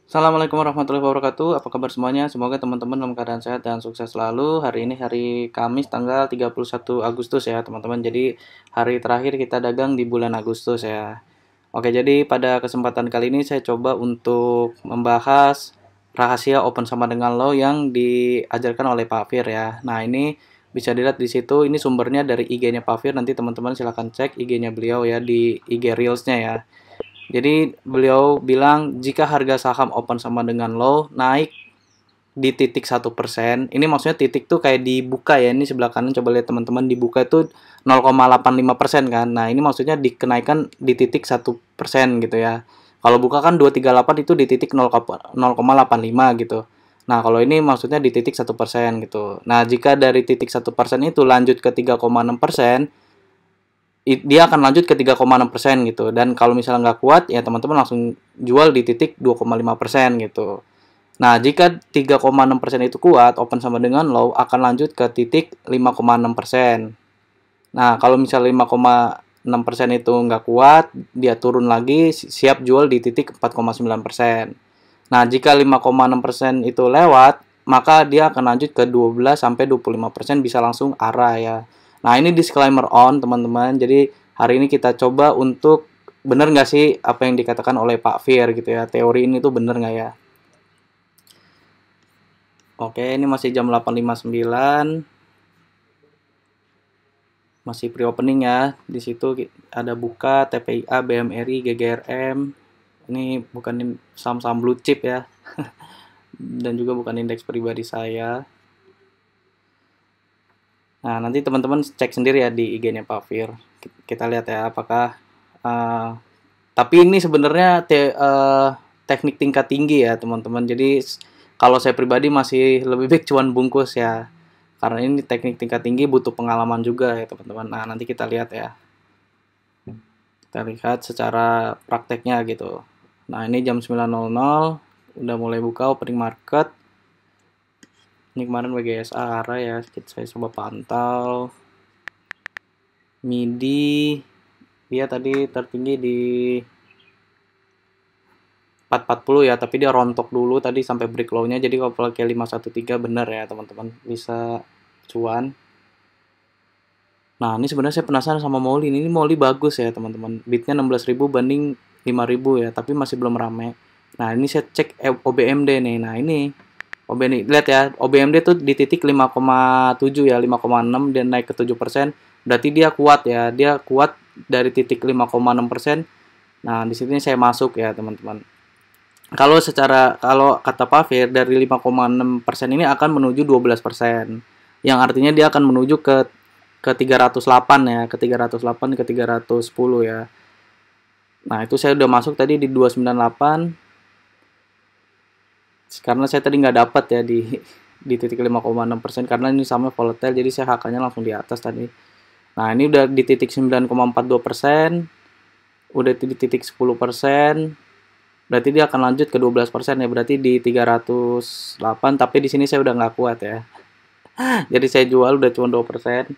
Assalamualaikum warahmatullahi wabarakatuh. Apa kabar semuanya? Semoga teman-teman dalam keadaan sehat dan sukses selalu. Hari ini hari Kamis tanggal 31 Agustus ya, teman-teman. Jadi hari terakhir kita dagang di bulan Agustus ya. Oke, jadi pada kesempatan kali ini saya coba untuk membahas rahasia open sama dengan low yang diajarkan oleh Pak Fir ya. Nah, ini bisa dilihat di situ. Ini sumbernya dari IG-nya Pak Fir. Nanti teman-teman silahkan cek IG-nya beliau ya di IG Reels-nya ya. Jadi beliau bilang jika harga saham open sama dengan low naik di titik 1%, ini maksudnya titik tuh kayak dibuka ya, ini sebelah kanan coba lihat teman-teman, dibuka itu 0,85% kan. Nah ini maksudnya dikenaikan di titik 1% gitu ya. Kalau buka kan 238 itu di titik 0,85 gitu. Nah kalau ini maksudnya di titik 1% gitu. Nah jika dari titik 1% itu lanjut ke 3,6%, dia akan lanjut ke 3,6% gitu. Dan kalau misalnya nggak kuat, ya teman-teman langsung jual di titik 2,5% gitu. Nah, jika 3,6% itu kuat, open sama dengan low, akan lanjut ke titik 5,6%. Nah, kalau misalnya 5,6% itu nggak kuat, dia turun lagi, siap jual di titik 4,9%. Nah, jika 5,6% itu lewat, maka dia akan lanjut ke 12-25%, bisa langsung arah ya. Nah, ini disclaimer on, teman-teman. Jadi, hari ini kita coba untuk benar nggak sih apa yang dikatakan oleh Pak Fir gitu ya. Teori ini tuh benar nggak ya? Oke, ini masih jam 8.59. Masih pre-opening ya. Di situ ada buka TPIA, BMRI, GGRM. Ini bukan saham-saham blue chip ya. Dan juga bukan indeks pribadi saya. Nah, nanti teman-teman cek sendiri ya di IG-nya Pak Fir. Kita lihat ya apakah tapi ini sebenarnya teknik tingkat tinggi ya, teman-teman. Jadi kalau saya pribadi masih lebih baik cuan bungkus ya. Karena ini teknik tingkat tinggi butuh pengalaman juga ya, teman-teman. Nah, nanti kita lihat ya. Kita lihat secara prakteknya gitu. Nah, ini jam 9.00 udah mulai buka opening market. Ini kemarin WGSA arah ya, saya coba pantau. MIDI dia tadi tertinggi di 440 ya, tapi dia rontok dulu tadi sampai break low-nya. Jadi kalau pakai 513 bener ya, teman-teman. Bisa cuan. Nah, ini sebenarnya saya penasaran sama Molly. Ini Molly bagus ya, teman-teman. Bitnya 16.000 banding 5.000 ya, tapi masih belum rame. Nah, ini saya cek OBMD nih. Nah, ini OBMD, lihat ya, OBMD tuh di titik 5,7 ya, 5,6 dan naik ke 7%. Berarti dia kuat ya. Dia kuat dari titik 5,6%. Nah, di sini saya masuk ya, teman-teman. Kalau kata Pak Fir dari 5,6% ini akan menuju 12%. Yang artinya dia akan menuju ke 308 ya, ke 308 ke 310 ya. Nah, itu saya udah masuk tadi di 298. Karena saya tadi nggak dapat ya di titik 5,6% karena ini sama volatile, jadi saya HK-nya langsung di atas tadi. Nah, ini udah di titik 9,42%, udah di titik 10%. Berarti dia akan lanjut ke 12% ya, berarti di 308, tapi di sini saya udah nggak kuat ya. Jadi saya jual udah cuma 2%.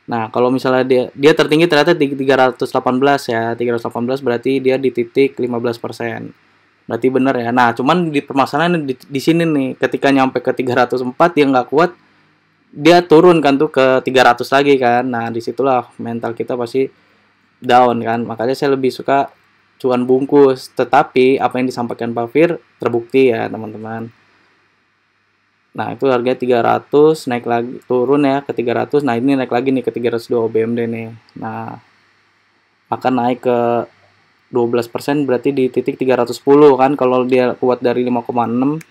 Nah, kalau misalnya dia tertinggi ternyata di 318 ya. 318 berarti dia di titik 15%. Berarti benar ya. Nah, cuman di permasalahan di sini nih, ketika nyampe ke 304 dia nggak kuat, dia turun kan tuh ke 300 lagi kan. Nah, disitulah mental kita pasti down kan. Makanya saya lebih suka cuan bungkus. Tetapi apa yang disampaikan Pak Fir terbukti ya, teman-teman. Nah, itu harganya 300, naik lagi, turun ya ke 300. Nah, ini naik lagi nih ke 302 OBMD nih. Nah, akan naik ke 12% berarti di titik 310 kan. Kalau dia kuat dari 5,6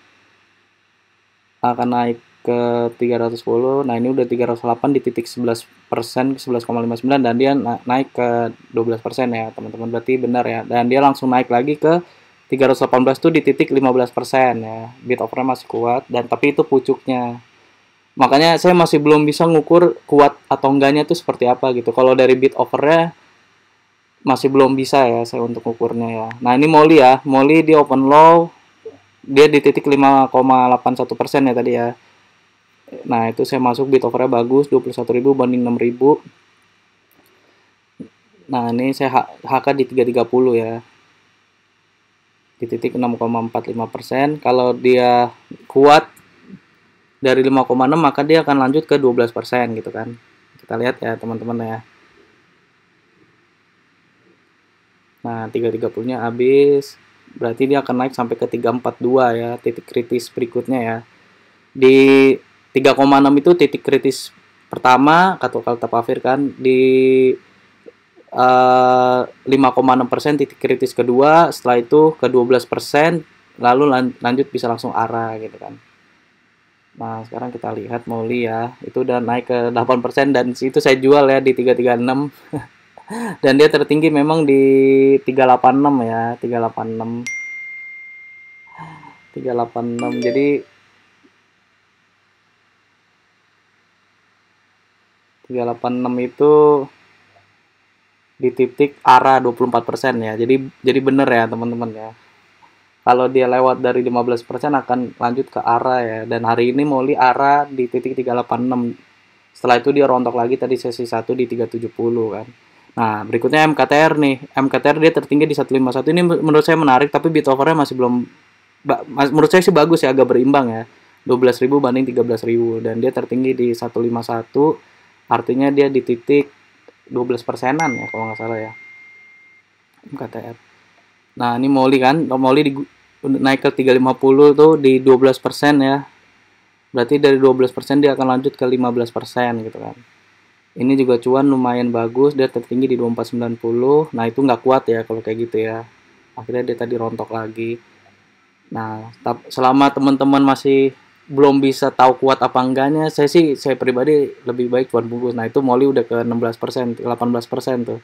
akan naik ke 310. Nah, ini udah 308 di titik 11%, 11,59 dan dia naik ke 12% ya, teman-teman. Berarti benar ya. Dan dia langsung naik lagi ke 318 tuh di titik 15% ya. Bid offer masih kuat dan tapi itu pucuknya. Makanya saya masih belum bisa ngukur kuat atau enggaknya tuh seperti apa gitu. Kalau dari bid offernya masih belum bisa ya saya untuk ukurnya ya. Nah, ini Molly ya. Molly di open low dia di titik 5,81% ya tadi ya. Nah, itu saya masuk bid offernya bagus 21.000 banding 6.000. Nah, ini saya HK di 330 ya. di titik 6,45%. Kalau dia kuat dari 5,6 maka dia akan lanjut ke 12% gitu kan. Kita lihat ya teman-teman ya. Nah 330-nya habis, berarti dia akan naik sampai ke 342 ya, titik kritis berikutnya ya. Di 3,6 itu titik kritis pertama kata Pafir kan, di 5,6% titik kritis kedua, setelah itu ke 12%, lalu lanjut bisa langsung arah gitu kan. Nah sekarang kita lihat Molly ya, itu udah naik ke 8% dan itu saya jual ya di 336. Dan dia tertinggi memang di 386 ya, 386. Jadi 386 itu di titik arah 24% ya. Jadi bener ya teman-teman ya. Kalau dia lewat dari 15% akan lanjut ke arah ya. Dan hari ini Molly arah di titik 386. Setelah itu dia rontok lagi tadi sesi 1 di 370 kan. Nah, berikutnya MKTR nih. MKTR dia tertinggi di 151. Ini menurut saya menarik tapi bit overnya masih belum, menurut saya sih bagus ya, agak berimbang ya. 12.000 banding 13.000 dan dia tertinggi di 151. Artinya dia di titik 12%-an ya kalau nggak salah ya. MKTR. Nah, ini Molly kan. Molly naik ke 350 tuh di 12% ya. Berarti dari 12% dia akan lanjut ke 15% gitu kan. Ini juga cuan lumayan bagus, dia tertinggi di 2490. Nah, itu nggak kuat ya kalau kayak gitu ya. Akhirnya dia tadi rontok lagi. Nah, selama teman-teman masih belum bisa tahu kuat apa enggaknya, saya pribadi lebih baik cuan bungkus. Nah, itu Molly udah ke 16%, 18% tuh.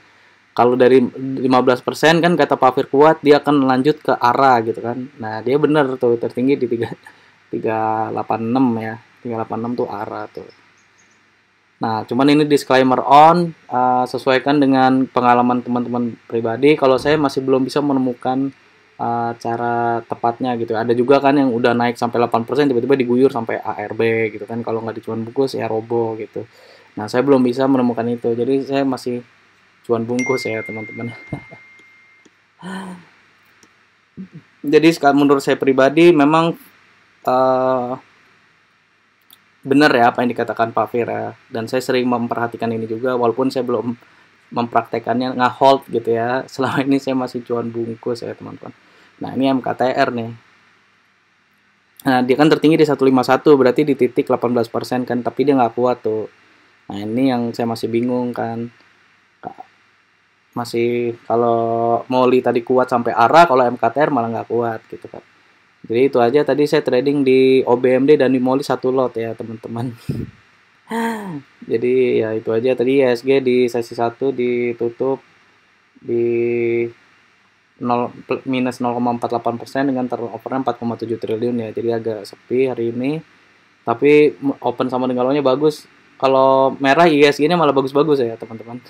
Kalau dari 15% kan kata Pak Fir kuat, dia akan lanjut ke arah gitu kan. Nah, dia bener tuh tertinggi di 386 ya. 386 tuh arah tuh. Nah, cuman ini disclaimer on, sesuaikan dengan pengalaman teman-teman pribadi. Kalau saya masih belum bisa menemukan cara tepatnya gitu. Ada juga kan yang udah naik sampai 8% tiba-tiba diguyur sampai ARB gitu kan. Kalau nggak di cuan bungkus ya robo gitu. Nah, saya belum bisa menemukan itu. Jadi saya masih cuan bungkus ya, teman-teman. Jadi menurut saya pribadi memang benar ya apa yang dikatakan Pak Fir ya. Dan saya sering memperhatikan ini juga walaupun saya belum mempraktekannya nge-hold gitu ya. Selama ini saya masih cuan bungkus ya, teman-teman. Nah, ini MKTR nih. Nah, dia kan tertinggi di 151, berarti di titik 18% kan, tapi dia nggak kuat tuh. Nah, ini yang saya masih bingung kan. Masih kalau Molly tadi kuat sampai arah, kalau MKTR malah nggak kuat gitu kan. Jadi itu aja tadi saya trading di OBMD dan di Molly satu lot ya, teman-teman. Jadi ya itu aja tadi ISG di sesi 1 ditutup di minus 0,48% dengan turnovernya 4,7 triliun ya. Jadi agak sepi hari ini. Tapi open sama dengan low-nya bagus. Kalau merah ISG-nya malah bagus-bagus ya, teman-teman.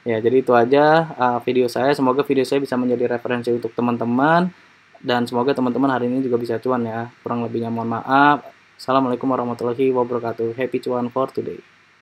Ya, jadi itu aja video saya. Semoga video saya bisa menjadi referensi untuk teman-teman. Dan semoga teman-teman hari ini juga bisa cuan ya. Kurang lebihnya mohon maaf. Assalamualaikum warahmatullahi wabarakatuh. Happy cuan for today.